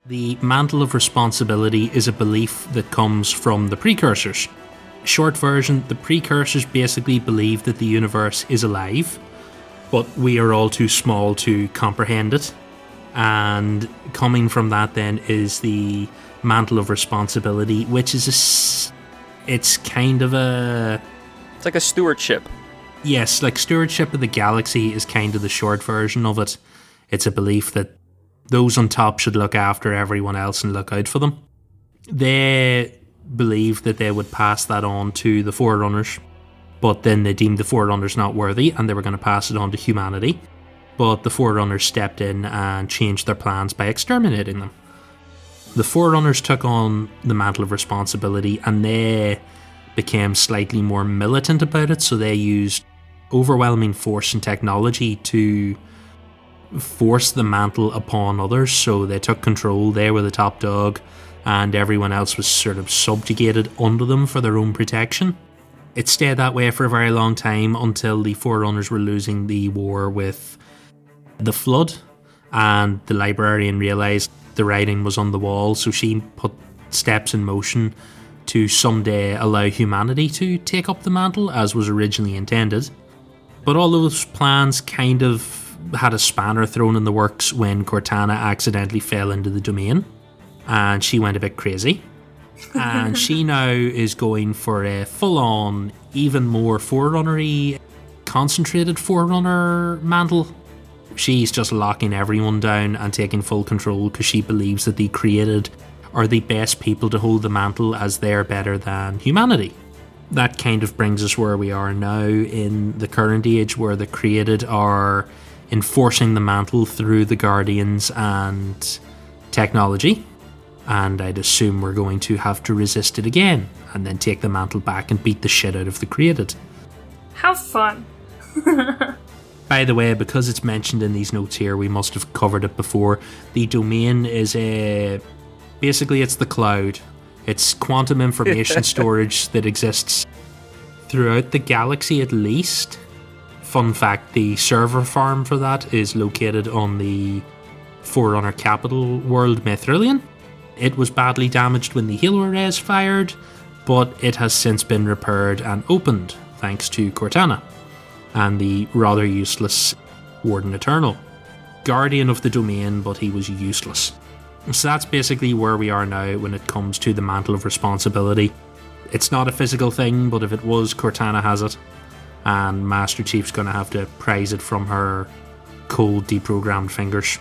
The Mantle of Responsibility is a belief that comes from the precursors. Short version, the precursors basically believe that the universe is alive, but we are all too small to comprehend it. And coming from that then is the Mantle of Responsibility, which is it's kind of a... It's like a stewardship. Yes, like stewardship of the galaxy is kind of the short version of it. It's a belief that those on top should look after everyone else and look out for them. They believed that they would pass that on to the Forerunners, but then they deemed the Forerunners not worthy and they were going to pass it on to humanity. But the Forerunners stepped in and changed their plans by exterminating them. The Forerunners took on the Mantle of Responsibility and they became slightly more militant about it, so they used overwhelming force and technology to force the mantle upon others. So they took control, they were the top dog, and everyone else was sort of subjugated under them for their own protection. It stayed that way for a very long time until the Forerunners were losing the war with the Flood, and the librarian realised the writing was on the wall, so she put steps in motion to someday allow humanity to take up the mantle as was originally intended. But all those plans kind of had a spanner thrown in the works when Cortana accidentally fell into the domain and she went a bit crazy. And she now is going for a full-on, even more Forerunner-y, concentrated Forerunner mantle. She's just locking everyone down and taking full control because she believes that the created are the best people to hold the mantle as they're better than humanity. That kind of brings us where we are now in the current age, where the created are enforcing the mantle through the Guardians and technology. And I'd assume we're going to have to resist it again and then take the mantle back and beat the shit out of the created. How fun. By the way, because it's mentioned in these notes here, we must have covered it before. The domain is basically it's the cloud. It's quantum information storage that exists throughout the galaxy at least. Fun fact, the server farm for that is located on the Forerunner capital world Mithrilian. It was badly damaged when the Halo arrays fired, but it has since been repaired and opened thanks to Cortana and the rather useless Warden Eternal. Guardian of the domain, but he was useless. So that's basically where we are now when it comes to the Mantle of Responsibility. It's not a physical thing, but if it was, Cortana has it, and Master Chief's going to have to prise it from her cold, deprogrammed fingers.